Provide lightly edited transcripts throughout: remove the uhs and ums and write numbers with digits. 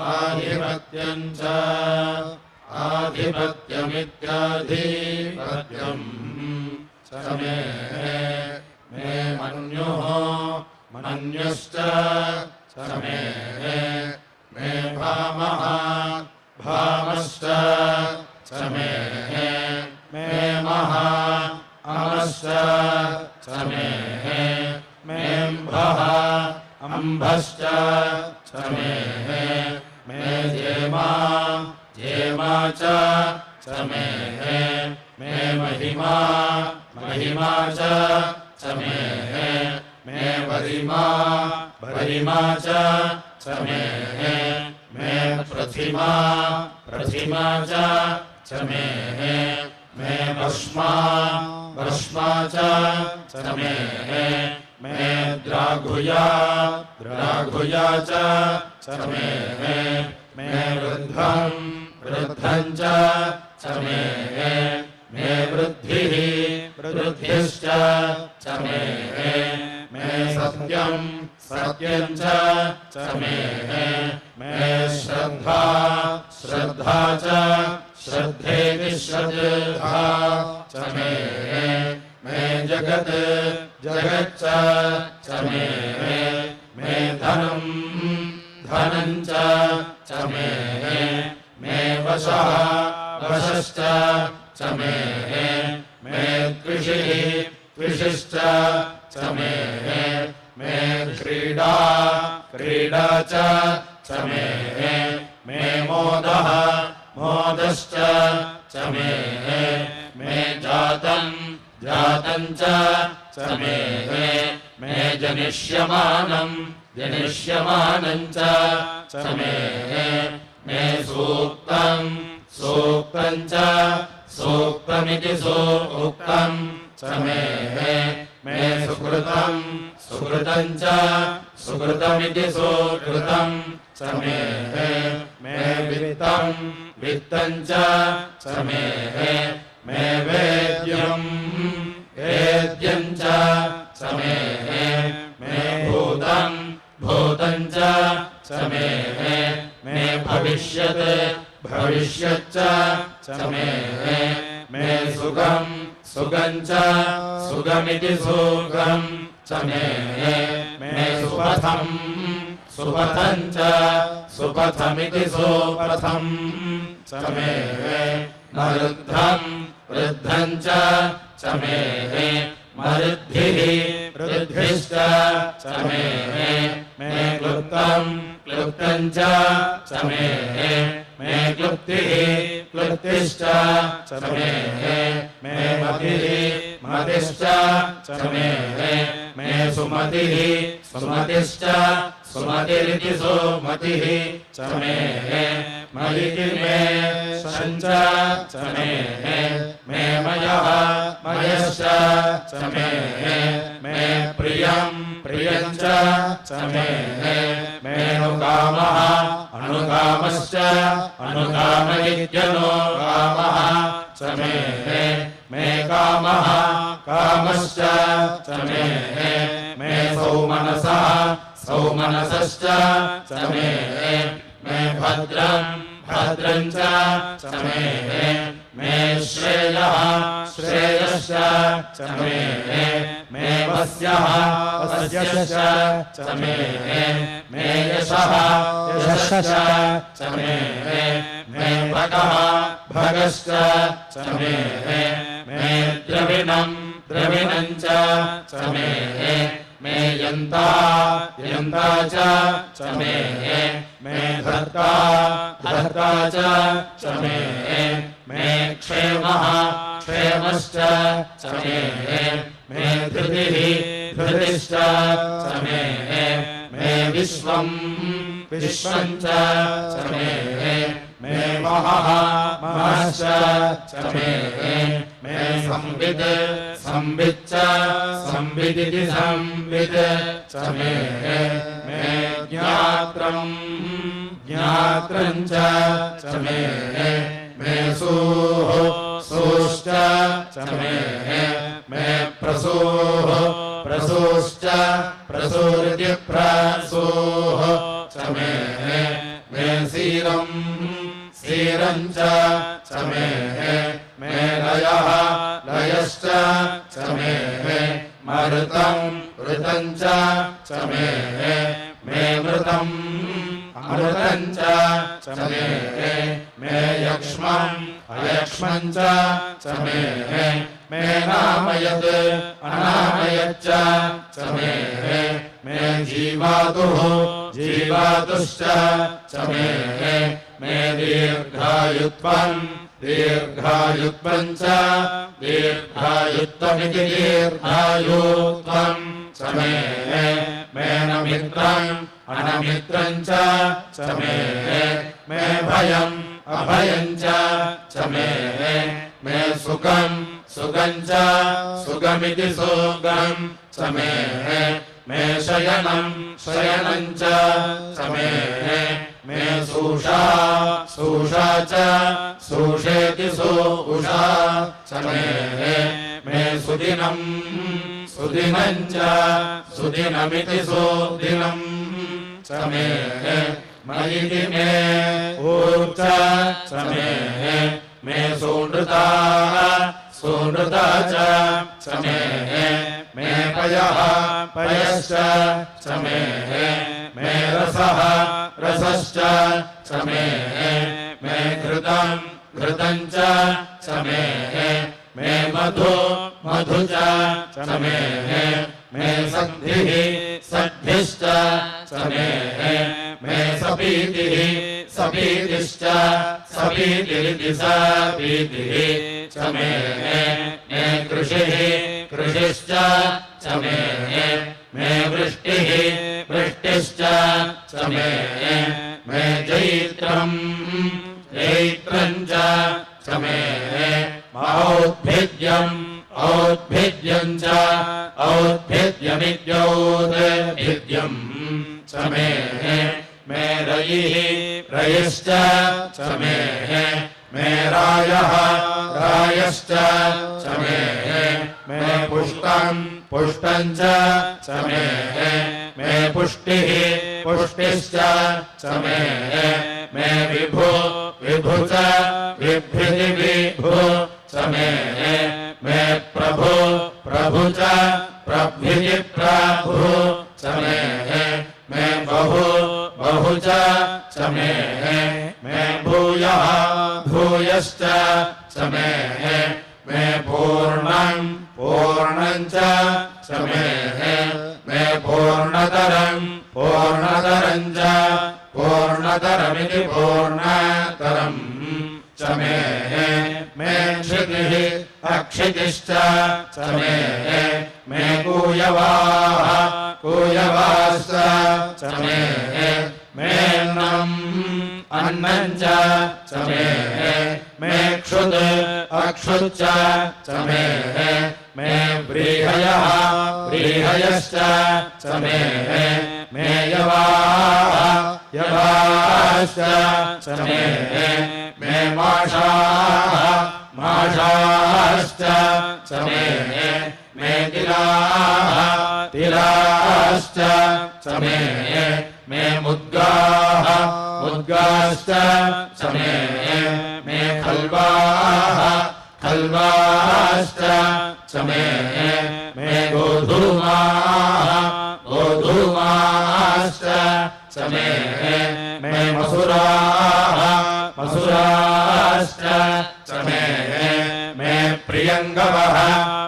आधिपत्यं च आधिपत्यमित्याधिपत्यं च मे मन्युः मन्युश्च च मे भामः भामश्च च मे महा अमश्च च मे अम्भः अम्भश्च च मे जेमा जेमा च मे महिमा महिमा च मे वरिमा वरिमा च मे प्रथिमा प्रथिमा च मे भस्मा भस्मा च मे द्राघुया द्राघुया च मे वृद्धं वृद्धं च मे वृद्धिः वृद्धिश्च च मे सत्यं सत्यं च मे श्रद्धा श्रद्धा च श्रद्धेति श्रद्धा च मे जगत् जगच्च च मे धनं धनं च मे वशः वशश्च च मे कृषिः कृषिश्च च मे क्रीडा क्रीडा च मे मोदः मोदश्च च मे जातं जातं च मे जनिष्यमानं जनिष्यमानं च मे सूक्तं सूक्तं च सूक्तमिति सूक्तं च मे सुकृतं सुकृतं च सुकृतमिति सुकृतं च मे वित्तं वित्तं च मे वेद्यं वेद्यं च मे भूतं भूतं च मे भविष्यत् भविष्यच्च च मे सुखं सुखं च सुखमिति सुखं च मे सुपथं सुपथं च सुपथमिति सुपथं च मे वृद्धं वृद्धं च मे वृद्धिः वृद्धिश्च च मे क्लुप्तं क्लुप्तं च मे क्लुप्तिः क्लुप्तिश्च च मे मतिः मतिश्च च मे सुमतिः सुमतिश्च सुमतिरिति सुमतिः च मे मयिति मे सञ्च च मे मयः मयश्च च मे प्रियं प्रियं च मे अनुकामः अनुकामश्च अनुकाम इत्यनुकामः च मे कामः कामश्च च मे सौमनसः सौमनसश्च च मे भद्रं भद्रं च मे श्रेयः श्रेयश्च च मे वस्यः वस्यश्च च मे यशः यशश्च च मे भगः भगश्च च मे द्रविणं द्रविणं च मे यन्ता यन्ता च मे धर्ता धर्ता च मे क्षेमः क्षेमश्च च मे धृतिः धृतिश्च च मे विश्वं विश्वं च मे महः महश्च च मे संवित् संविच्च संविदिति संवित् च मे ज्ञात्रं ज्ञात्रं च मे सूः सूश्च च मे प्रसूः प्रसूश्च प्रसूरिति प्रसूः च मे मे सीरम् सीरम् च मे लयः लयश्च च मे मृतम् मृतम् च मे मृतम् अमृतम् च मे यक्ष्मम् अयक्ष्मम् च मे नामयत् अनामयच्च मे जीवातुः जीवातुश्च मे दीर्घायुत्वम् दीर्घायुत्वम् च दीर्घायुत्वमिति दीर्घायुत्वम् मे नमित्रम् अनमित्रम् च मे भयम् अभयम् च मे सुखम् सुखम् च सुखमिति सुखम् मे शयनम् शयनम् च मे सूषा सूषा च सूषेति सूषा मे सुदिनम् सुदिनम् च सुदिनमिति सुदिनम् मयिति मे ऊर्च मे सूनृता सूनृता च मे पयः पयश्च मे रसः रसश्च मे घृतम् घृतम् च मे मधु मधु च मे सद्भिः सद्भिश्च मे सपीतिः सपीतिश्च सपीतिरिति सपीतिः मे कृषिः कृषिश्च मे वृष्टिः वृष्टिश्च मे जैत्रम् जैत्रम् च औद्भिद्यम् औद्भिद्यम् च औद्भिद्यमित्यौद्भिद्यम् मे रयिः रयिश्च मे रायः रायश्च मे पुष्टम् पुष्टम् च मे पुष्टिः पुष्टिश्च मे विभु विभु च विभ्रिति विभु मे प्रभु प्रभु च प्रभृति प्रभु मे बहु बहु च मे भूयः भूयश्च मे पूर्णम् पूर्णम् च मे पूर्णतरम् पूर्णतरम् च पूर्णतरमिति पूर्णतरम् मे क्षितिः अक्षितिश्च मे कूयवाः कूयवाश्च मे अन्नम् अन्नम् च मे क्षुत् अक्षुच्च मे व्रीहयः व्रीहयश्च मे यवाः यवाश्च मे माषाः माषाश्च मे तिलाः तिलाश्च मे मुद्गाः मुद्गाश्च मे खल्वाः खल्वाश्च मे गोधूमाः गोधूमाश्च मे मसुराः मसुराश्च मे प्रियङ्गवः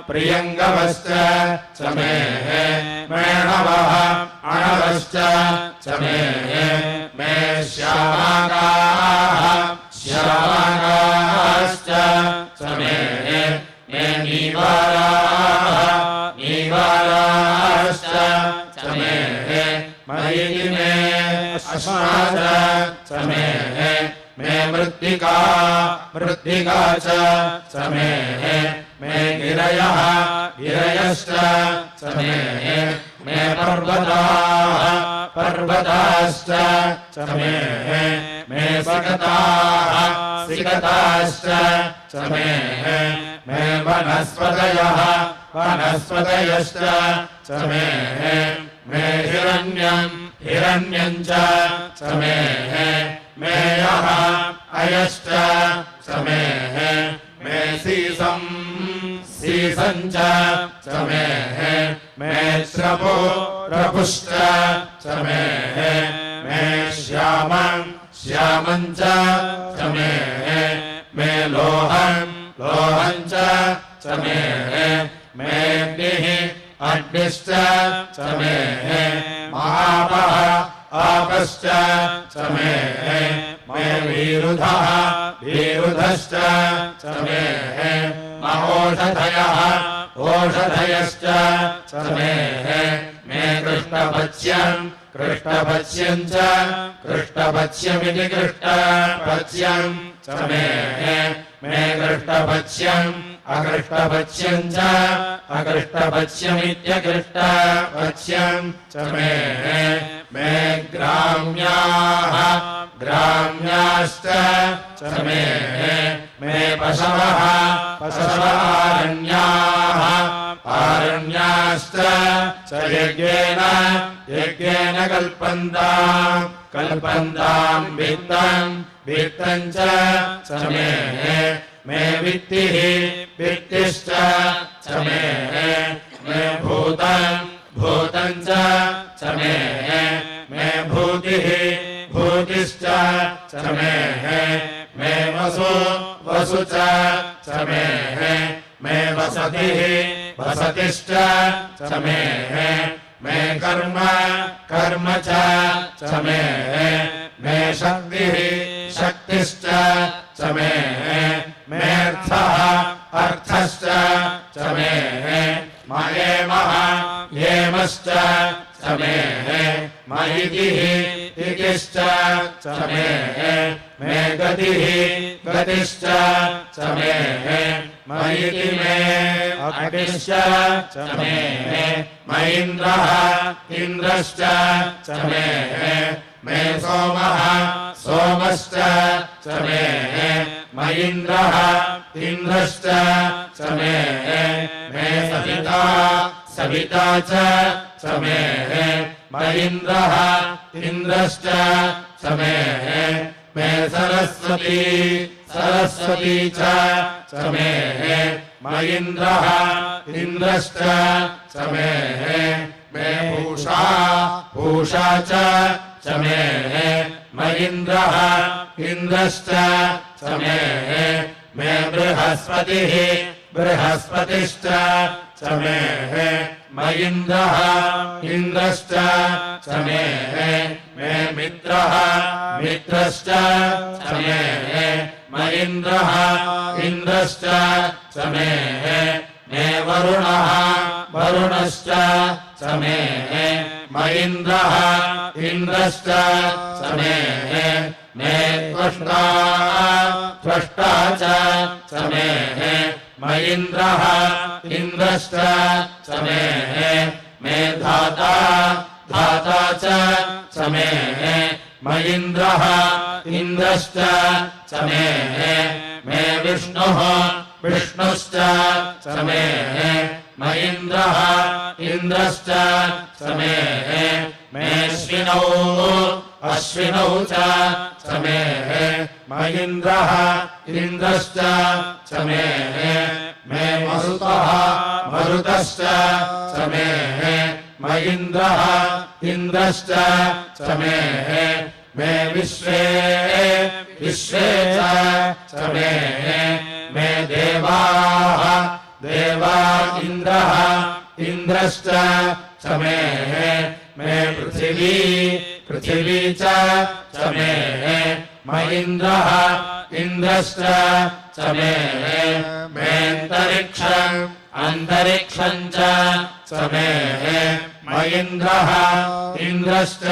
प्रियङ्गवश्च मेणवः अणवश्च मे श्यामाकाः श्यामाकाश्च मे नीवाराः नीवाराश्च मयि मे अस्मात् मे मृत्तिका मृत्तिका च मे गिरयः गिरयश्च मे पर्वताः पर्वताश्च मे सिकताः सिकताश्च मे वनस्पतयः वनस्पतयश्च मे हिरण्यम् हिरण्यं च मे मेयः अयश्च मे सीसं च मे श्रवो रपुश्च मे श्यामं च मे लोहं च मे अग्निश्च मे महापः आपश्च मे वीरुधश्च मे ओषधयश्च मे कृष्णपच्यं च कृष्णपच्यमिति कृष्णपच्यं मे कृष्णपच्यम् अकृष्णपच्यं च अकृष्णपच्यमित्यकृष्णपच्यं मे ग्राम्याश्च मे पशवः आरण्याश्च यज्ञेन कल्पन्तां वित्तं च मे वित्तिश्च मे भूतं च मे भूतिश्च मे वसु च मे वसतिश्च मे कर्म च मे शक्तिश्च अर्थश्च येमश्च इतिश्च मे गतिश्च इति मे अग्निश्च इन्द्रश्च मे सोमश्च इन्द्रश्च मे सविता च इन्द्रश्च मे सरस्वती च इन्द्रश्च मे पूषा च इन्द्रश्च मे बृहस्पतिश्च इन्द्रश्च मे मित्रश्च इन्द्रश्च मे वरुणश्च इन्द्रश्च मे त्वष्टा च इन्द्रश्च मे धाता च इन्द्रश्च मे विष्णुश्च इन्द्रश्च मे अश्विनौ च इन्द्रश्च मे मरुतश्च इन्द्रश्च मे विश्वे च मे देवा इन्द्रश्च मे पृथिवी च इन्द्रश्च मे अन्तरिक्षं च इन्द्रश्च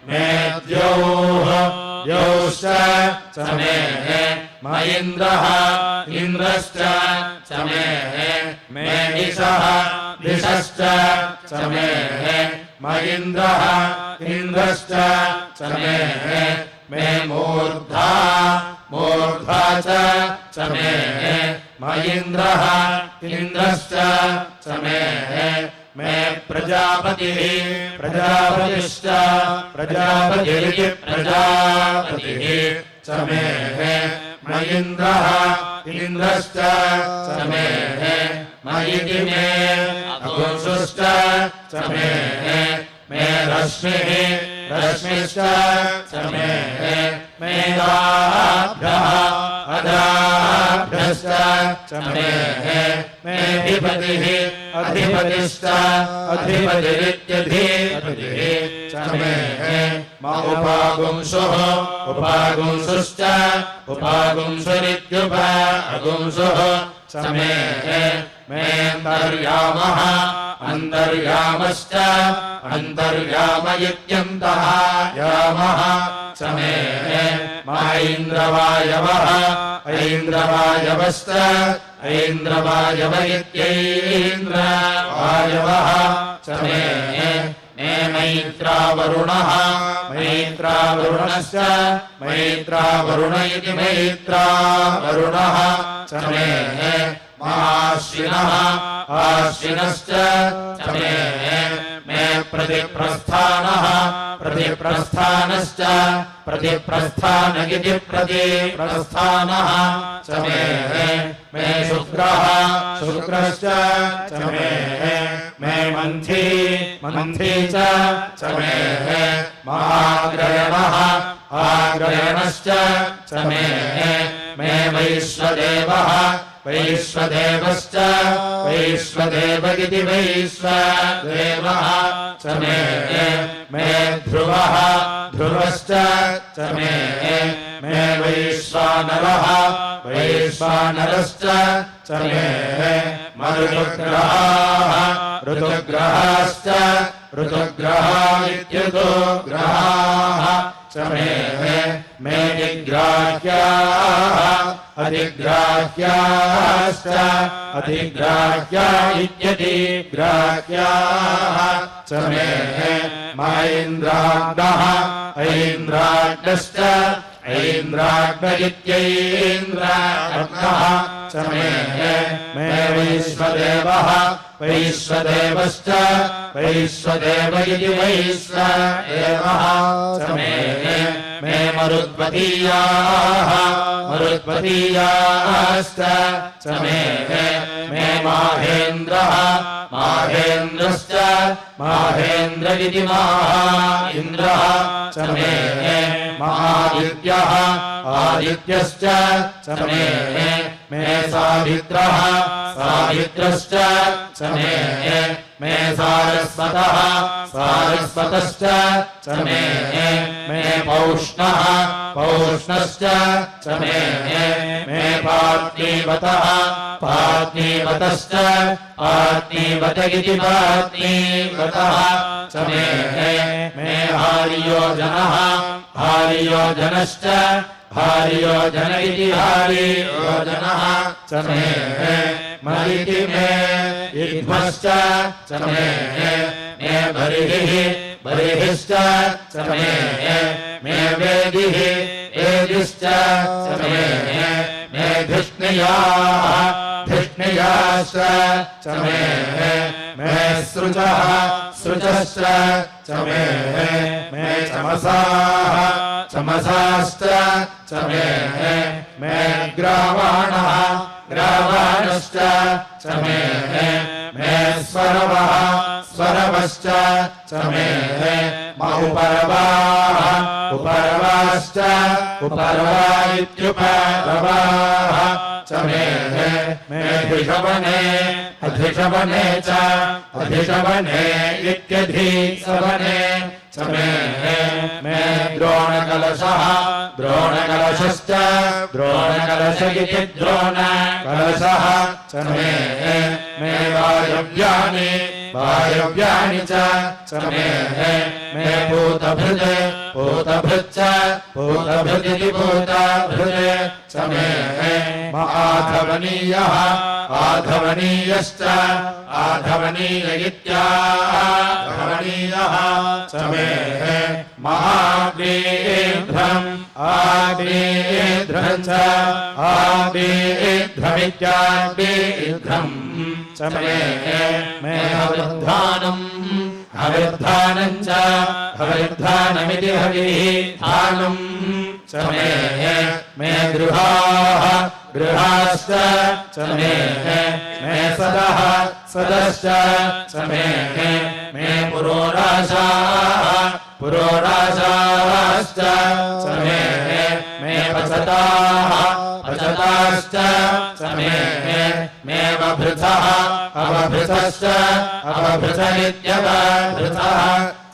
मे द्यौश्च इन्द्रश्च मे दिशश्च इन्द्रश्च मे मूर्धा च इन्द्रश्च मे प्रजापतिः प्रजापतिश्च प्रजापतिरिति प्रजापतिः च मे मयिन्द्रः इन्द्रश्च च मे मयिति मे अगुंसुश्च च मे रश्मिः रश्मिश्च च मे मेधाभ्यः अदाभ्यश्च च मे अधिपतिः अधिपतिश्च अधिपतिरित्यधिपतिः च मे उपागुंसुः उपागुंसुश्च उपागुंसुरित्युपागुंसुः च मे अन्तर्यामः अन्तर्यामश्च अन्तर्याम इत्यन्तः यामः च मे ऐन्द्रवायवः ऐन्द्रवायवश्च ऐन्द्रवायव इत्यैन्द्रवायवः च मे मैत्रावरुणः मैत्रावरुणश्च मैत्रावरुण इति मैत्रावरुणः च मे आश्विनः आश्विनश्च च मे प्रतिप्रस्थानः प्रतिप्रस्थानश्च प्रतिप्रस्थान इति प्रतिप्रस्थानः च मे शुक्रः शुक्रश्च च मे मन्थी मन्थी च मे महाग्रयणः आग्रयणश्च च मे वैश्वदेवः वैश्वदेवश्च वैश्वदेव इति वैश्वदेवः च मे ध्रुवः ध्रुवश्च च मे वैश्वानरः वैश्वानरश्च च मे ऋतुग्रहाः ऋतुग्रहाश्च ऋतुग्रहा इत्युतुग्रहाः च मे अधिग्राह्याः अधिग्राह्याश्च अधिग्राह्या इत्यधिग्राह्याः च मे ऐन्द्राग्नः ऐन्द्राग्नश्च ऐन्द्राग्न इत्यैन्द्राग्नः च मे वैश्वदेवः वैश्वदेवश्च वैश्वदेव इति वैश्वदेवः च मे मरुद्वतीयाः मरुद्वतीयाश्च च मे माहेन्द्रः माहेन्द्रश्च माहेन्द्र इति माहेन्द्रः च मे आदित्यः आदित्यश्च च मे सावित्रः सावित्रश्च च मे सारस्वतः सारस्वतश्च च मे पौष्णः पौष्णश्च च मे पार्थिवतः पार्थिवतश्च पार्थिवत इति पार्थिवतः च मे हारियोजनः हारियोजनश्च हारियोजन इति हारियोजनः च मे मरिति मे इद्मश्च च मे बर्हिः बर्हिश्च च मे वेदिः वेदिश्च च मे धिष्णियाः धिष्णियाश्च च मे सृजः सृजश्च च मे चमसाः चमसाश्च च मे ग्रावाणः ग्रावाणश्च च मे स्वरवः स्वरवश्च च मे उपरवाः उपरवाश्च उपरवा इत्युपरवाः च मे धिषवने अधिषवने च अधिषवने इत्यधिसवने च मे द्रोणकलशः द्रोणकलशश्च द्रोणकलश इति द्रोणकलशः च मे वायव्यानि वायव्यानि च मे भूतभृत् भूतभृच्च भूतभृदिति भूतभृत् च मे आधवनीयः आधवनीयश्च आधवनीय इत्याधवनीयः च मे महाग्नेध्रम् आग्नेध्रम् च आग्नेध्रमित्याग्नेध्रम् च मे हविर्धानम् हविर्धानम् च हविर्धानमिति हविर्धानम् च मे गृहाः गृहाश्च च मे सदः सदश्च च मे पुरोराशाः पुरोराशाश्च च मे पचताः पचताश्च च मे वभृथः अवभृतश्च अवभृतनित्यवभृतः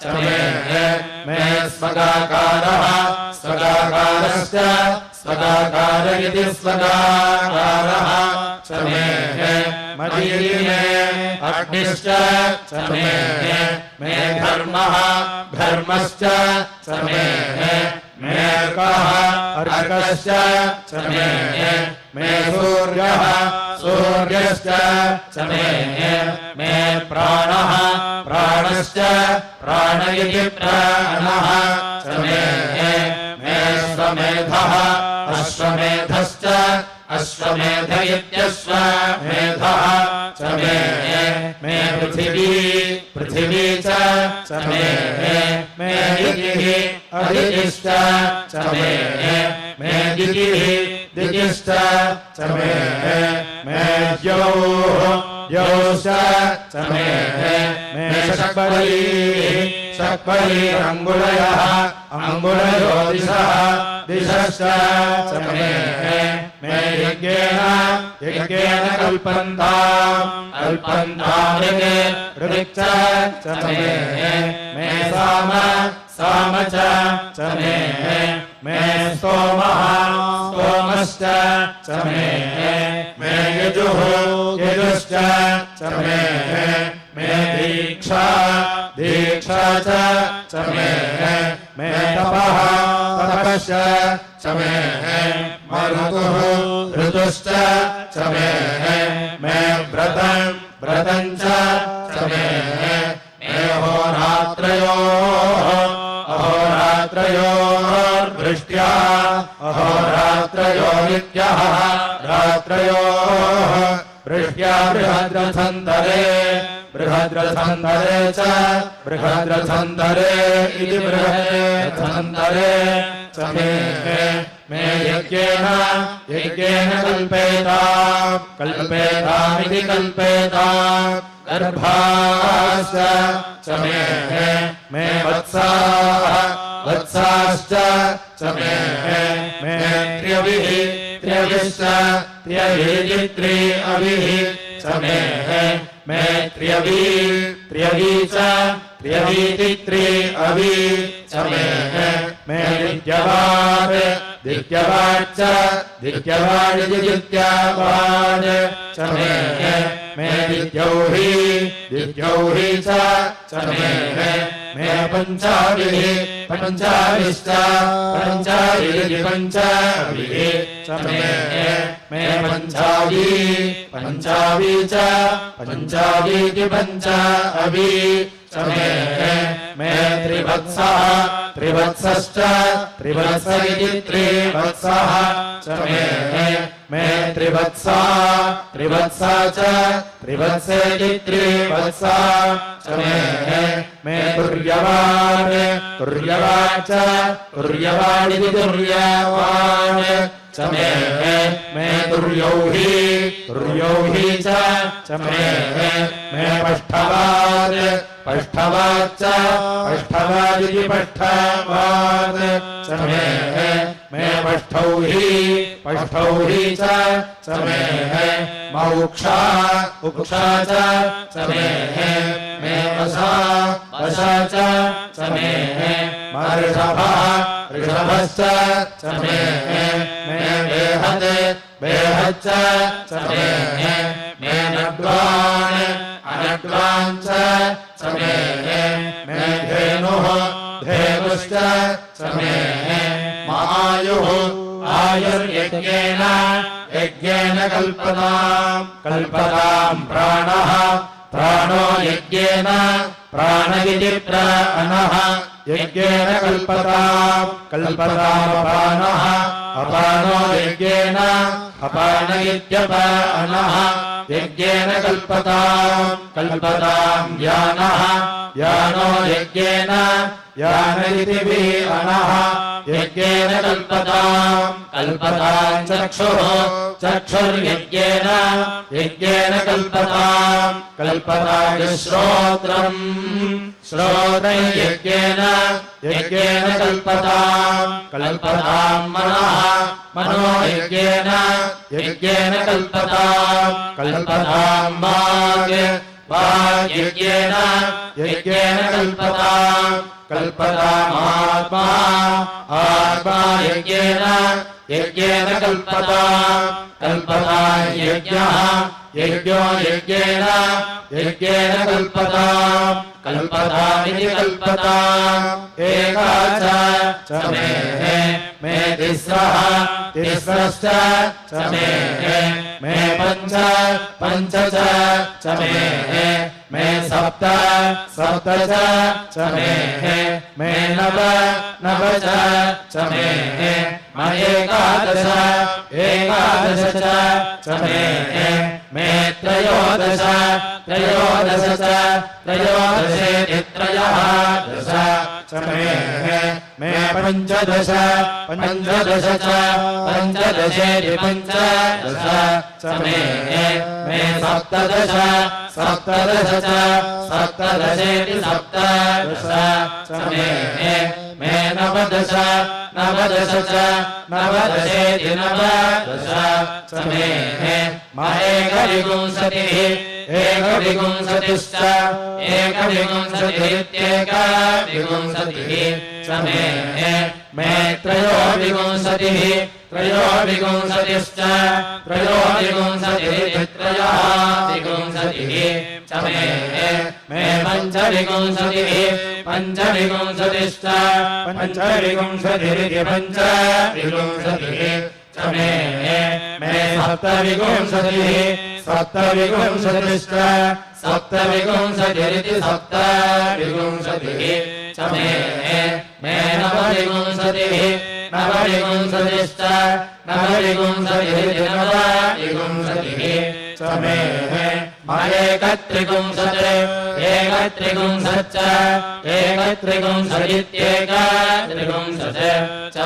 च मे स्वगाकारः स्वगाकारश्च स्वगाकार इति स्वगाकारः च मे मदीये अग्निश्च च मे धर्मः धर्मश्च च मे अर्कः अर्कश्च च मे सूर्यः सूर्यश्च च मे प्राणः प्राणश्च प्राण इति प्राणः च मे अश्वमेधः अश्वमेधश्च अश्वमेध इत्यश्वमेधः च मे पृथिवी पृथिवी च मे दितिः अदितिश्च च मे दितिः दितिश्च च मे द्यौः द्यौश्च च मे शक्बलीरङ्गुलयः अङ्गुलयो दिशः दिशश्च च मे यज्ञेन कल्पन्ताम् कल्पन्ताम् ऋक् च मे साम साम च मे स्तोमः स्तोमश्च च मे यजुः यजुश्च च मे दीक्षा दीक्षा च मे तपः तपश्च च मे ऋतुः ऋतुश्च च मे व्रतम् व्रतम् च मे अहोरात्रयोः अहोरात्रयोर्वृष्ट्या अहोरात्रयो नित्यः रात्रयोः वृष्ट्या बृहद्रथन्तरे बृहद्रथन्तरे च बृहद्रथन्तरे इति बृहद्रथन्तरे च मे यज्ञेन कल्पेताम् कल्पेतामिति कल्पेताम् गर्भाश्च च मे वत्साः वत्साश्च च मे त्र्यविः त्र्यविश्च त्र्यविः अविः च मे त्र्यवी त्र्यवी च त्र्यवीति अवि च मे दित्यवान् दित्यवाच्च दित्यवानिति दित्यवान् च मे दित्यौहि दित्यौहि च मे पञ्चाविः पञ्चाविश्च पञ्चाविरिति पञ्चाविः च मे पञ्चावी पञ्चावी च पञ्चावीति पञ्चावि च मे त्रिवत्सः त्रिवत्सश्च त्रिवत्स इति त्रिवत्सः च मे त्रिवत्सा त्रिवत्सा च त्रिवत्सेति त्रिवत्सा च मे तुर्यवान् तुर्यवान् च तुर्यवानिति तुर्यवान् च मे तुर्यौहि तुर्यौहि च मे पष्ठवान् पष्ठवाच्च पष्ठवादिति पष्ठवान् च मे पष्ठौहि पष्ठौहि च मौक्षा उक्षा च मे वसा वसा च ऋषभः ऋषभश्च मे बेहद् बेहच्च मे नड्वान् अनड्वान् च मे धेनुः धेनुश्च आयुः आयुर्यज्ञेन यज्ञेन कल्पताम् कल्पताम् प्राणः प्राणो यज्ञेन प्राण इति प्राणः यज्ञेन कल्पताम् कल्पताम् प्राणः अपानो यज्ञेन अपान इत्यपानः यज्ञेन कल्पताम् यानः यानो यज्ञेन यान इति विअनः यज्ञेन कल्पताम् चक्षुः चक्षुर्यज्ञेन यज्ञेन कल्पताम् श्रोत्रम् श्रोत्रं यज्ञेन कल्पताम् मनः मनो यज्ञेन कल्पताम् वाक् यज्ञेन कल्पताम् आत्मा आत्मा यज्ञेन कल्पताम् यज्ञः यज्ञो यज्ञेन कल्पतामिति कल्पताम् एका च मे तिस्रः तिस्रश्च च मे पञ्च च मे सप्त च मे नव च एकादश च मे त्रयोदश त्रयोदशेति त्रयः दश च मे पञ्चदश पञ्चदशेति पञ्चदश च मे सप्तदश सप्तदशेति सप्तदश च मे नवदश नवदशेति नवदश च एकविंशतिश्च एकविंशतिरित्येकविंशतिः च मे त्रयोविंशतिः त्रयोविंशतिश्च त्रयोविंशतिरित्येकविंशतिः च मे पञ्चविंशतिः पञ्चविंशतिश्च पञ्चविंशतिरित्येकविंशतिः च मे सप्तविंशतिः सप्तविंशतिश्च सप्तविंशतिरित्येकविंशतिः च मे नवविंशतिः नवविंशतिश्च नवविंशतिरित्येकविंशतिः च मे एकत्रिंशच्च एकत्रिंशदित्येकत्रिंशत् च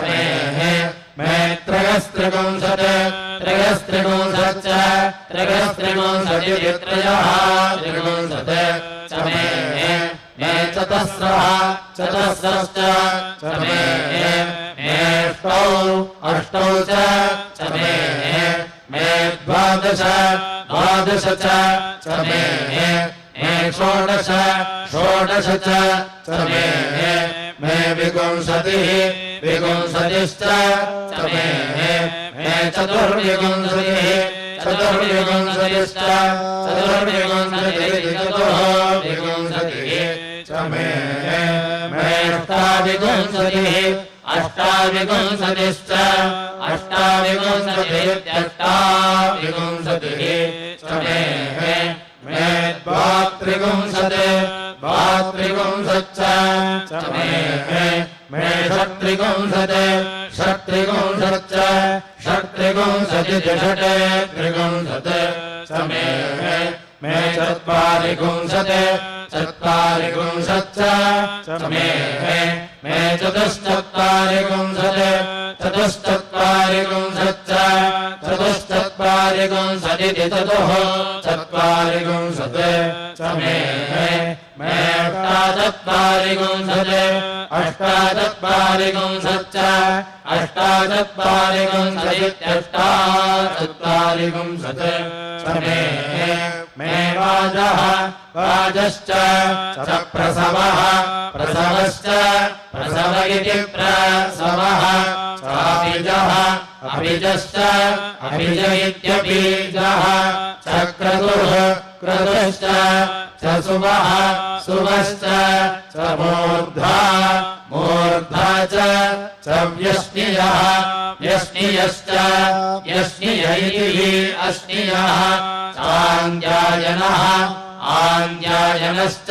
मे त्रयस्त्रिंशच्च त्रयस्त्रिंशदित्येकत्रयः च मे चतस्रश्च च मे अष्टौ च मे द्वादश च मे षोडश च मे विंशतिश्च च मे चतुर्विंशतिश्च चतुर्विंशतिः च मे अष्टाविंशतिश्च अष्टाविंशतिरित्यष्टाविंशतिः च मे द्वात्रिंशच्च च मे षट्त्रिंशच्च षट्त्रिंशत् च मे चत्वारिंशच्च च मे चतुश्चत्वारिंशच्च चतुश्चत्वारिंशदिति चतुश्चत्वारिंशत् च मे अष्टाचत्वारिंशच्च अष्टाचत्वारिंशदित्यष्टाचत्वारिंशत् च मे वाजश्च प्रसवश्च प्रसव इति प्रसवः अभिजश्च अभिज इत्यभिजः च क्रतुश्च च सुवश्च च मूर्धा च व्यष्णियः व्यष्णियश्च व्यष्णिय इति अश्नियः आन्द्यायनश्च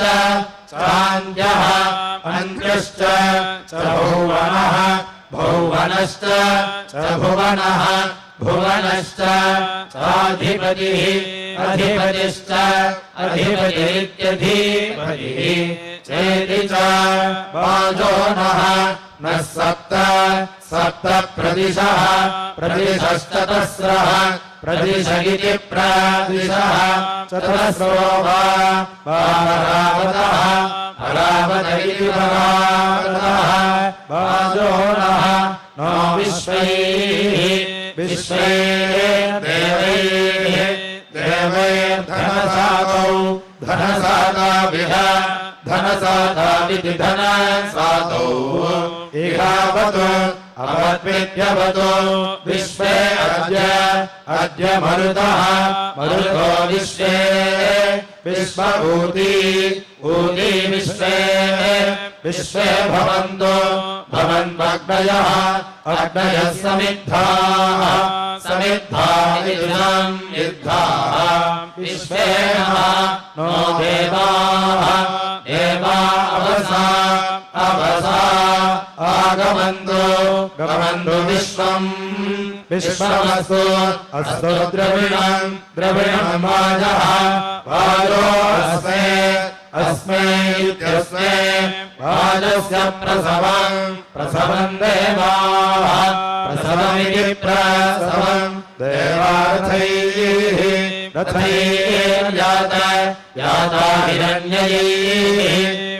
चान्द्यः अन्त्यश्च च भुवनः भुवनश्च च भुवनः भुवनश्च चाधिपतिः अधिपतिश्च अधिपतिरित्यधिपतिः चेति च वाजो नः नः सप्त सप्त प्रदिशः प्रदिशश्चतस्रः प्रदिश इति प्रदिशः चतस्रो वा परावतः परावत इति परावतः वाजो नः नो विश्वैः विश्वैः देवैः देवैर्धनसातौ धनसाताभिः धनसाताविति धनसातौ इहावतु अवद्विद्यवतु विश्वे अद्य अद्य मरुतः मरुतो विश्वे विश्वभूति ऊती विश्वे विश्वे भवन्तु भवन्वग्नयः अग्नयः समिद्धाः समिद्धा इदं युद्धाः विश्वे नो देवाः देवा अवसा अवसा आगमन्तु गमन्तु विश्वम् विश्वमस्तु अस्तु द्रविणम् द्रविणम् वाजः वाजो अस्मे अस्मे इत्यस्मे वाजस्य प्रसवम् प्रसवम् देवाः प्रसवमिति प्रसवम् देवार्थैः रथैर्यात याता हिरण्यैः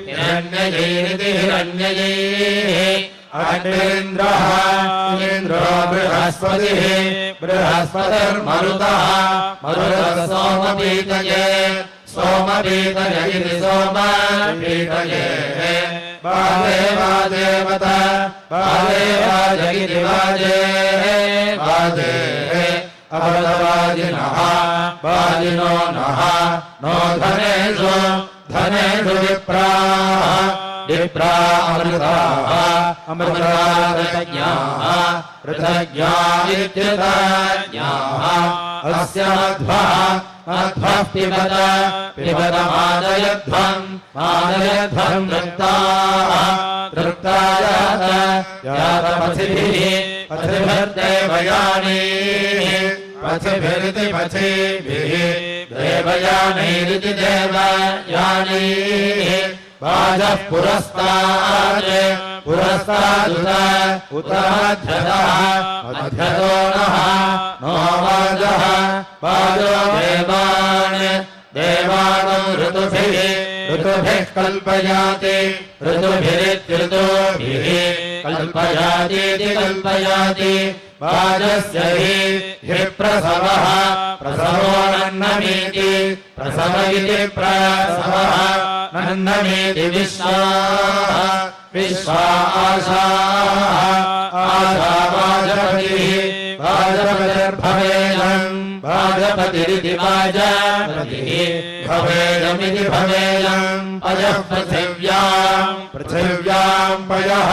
हिरण्यैरिति हिरण्यैः अग्निन्द्रः इन्द्रो बृहस्पतिः बृहस्पतिर्मरुतः मरुतः सोमपीतये सोमपीतय इति सोमपीतये वाजे वाजेवत वाजे वाज इति वाजे वाजे अवदवाजिनः वाजिनो नः नो धनेषु धनेषु विप्राः विप्रा अमृताः अमृता ऋतज्ञाः ऋतज्ञा इत्युतज्ञाः अस्य मध्वः मध्वः पिबत पिबत मादयध्वम् मादयध्वम् तृप्ताः तृप्ता यात यात पथिभिः पथिभिर्देवयानी पथिभिरिति पथिभिः देवयानैरिति देवयानैः वाजः पुरस्तात् पुरस्तादुत उत मध्यतः मध्यतो नः नो वाजः वाजो देवान् देवान् ऋतुभिः ऋतुभिः कल्पयाति ऋतुभिरित्यृतुभिः कल्पयातीति कल्पयाति वाजस्य हि प्रसवः प्रसवो नन्नमीति प्रसव इति प्रसवः नन्नमीति विश्वाः विश्वा आशाः आशा वाजपतिः वाजपतिर्भवेयम् वाजपतिरिति वाजपतिः भवेयमिति भवेयम् पयः पृथिव्याम् पृथिव्याम् पयः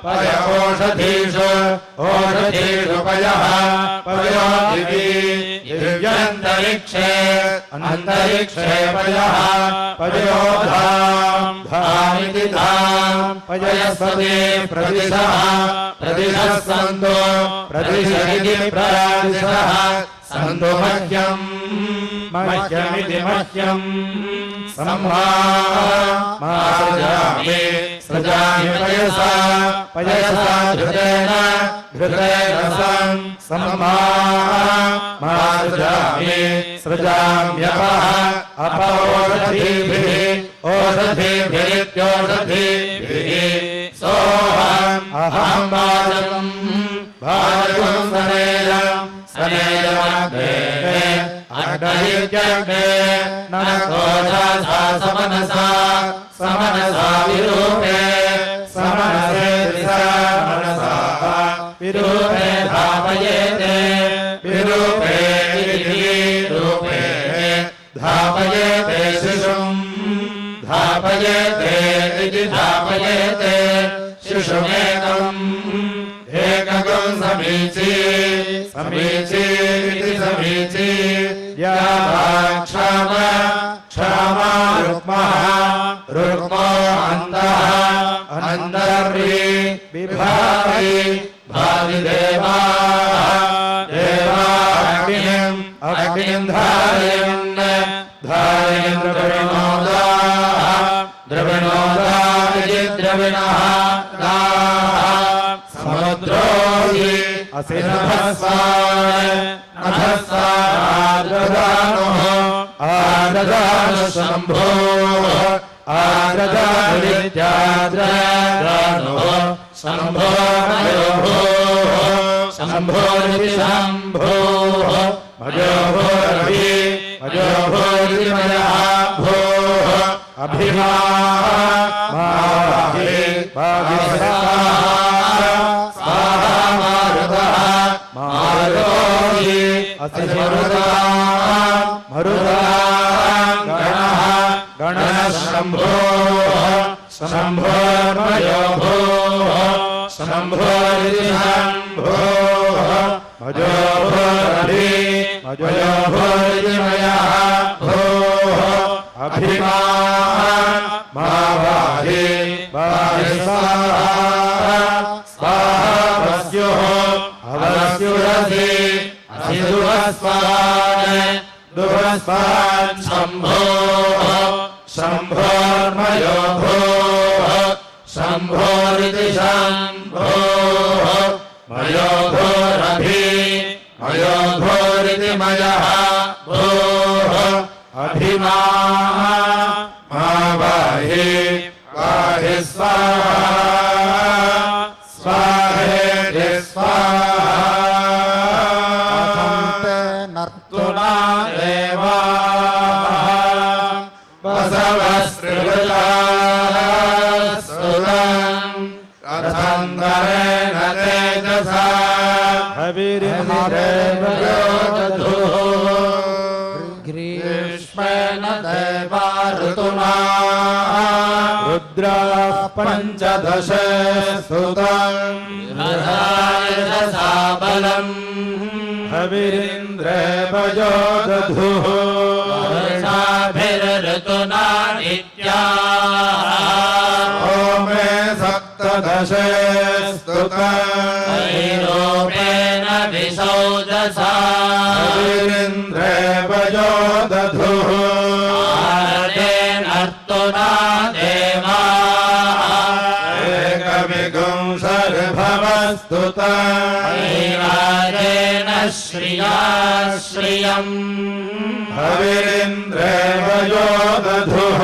पय ओषधीषु ओषधीषु पयः पयो दिवि दिव्यन्तरिक्षे अन्तरिक्षे पयः पयो धाम् धामिति धाम् पयस्पति प्रदिशः प्रदिशः सन्तो प्रदिश इति प्रदिशः सन्तो मह्यम् मह्यमिति मह्यम् सम्मासृजामि सृजामि पयसा पयसा धृतेन धृतेन सम्मासृजामि सृजाम्यपः अपौषधीभिः ओषधीभिरित्योषधीभिः सोऽहम् अहम् वाजम् वाजम् सनेयम् सनेयमग्ने अग्निर्जग्ने नरकोशसा समनसा समनसा विरूपे समनसे मनसा विरूपे धापयेते विरूपे रूपे धापयेते शिशुम् धापयेते इति धापयेते शिशुमेकम् एककम् समीची समीची इति समीची क्षाम क्षामा रुक्मः रुक्मो अन्तः अन्तर्हि विभावि अग्निं धारयन् द्रविणोदाः समुद्रो हि आददानो शम्भो आददानो शम्भो शम्भोरिति शम्भो भजोभोरभि भजोभोरिति मयः भो अभिमाहि स्वाहा मारुतः मारुतोहि मरुतः गणः शम्भो शम्भोर्मयो भो शम्भोरिति शम्भो भजोभोरभि भजोभोरिति मयः भो अभिमाहि स्वाहा अवस्युरसि दुःस्वान् शम्भो शम्भोर्मयो भो शम्भोरिति शम्भो मयो भोरभि मयो भोरिति मयः भो अभिमाहि वाहि स्वाहा स्वाहेति स्वाहा नर्तुना देवाः बसवस्त्रिभुजास्तुतम् रथन्दरेण तेजसा हविरिन्द्रेवयोदधुः ग्रीष्मेण देवा ऋतुना रुद्राः पञ्चदश स्तुतम् रथायसा बलम् हविरिन्द्रेवयो दधुः वर्षाभिर्ऋतुना नित्याः ओमे सप्तदश स्तुतम् वैरोपेण विसौजसा हविरिन्द्रेवयो दधुः आरतेनर्तुना देवाः एकविगुंसर्भवस्तुतम् वैराजेन श्रिया श्रियम् हविरिन्द्रेवयो दधुः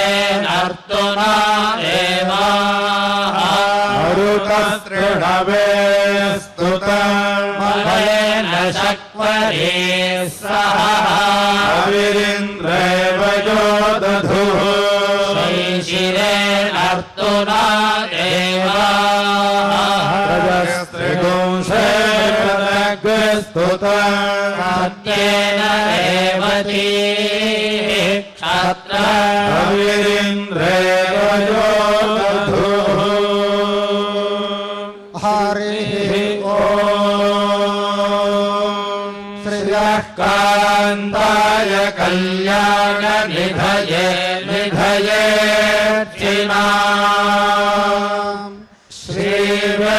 हेमन्तेनर्तुना देवाः मरुतस्तृणवे स्तुतम् मलेन शक्वरे सह हविरिन्द्रेवयो दधुः श्रीशिरेणर्तुना देवाः स्तुतम् सत्येन रेवती क्षत्र हविरिन्द्रेवयो दधुः हरिः ॐ श्रियः कान्ताय कल्याण निधये निधयेर्चिनाम् श्रीवेङ्कटनिवासाय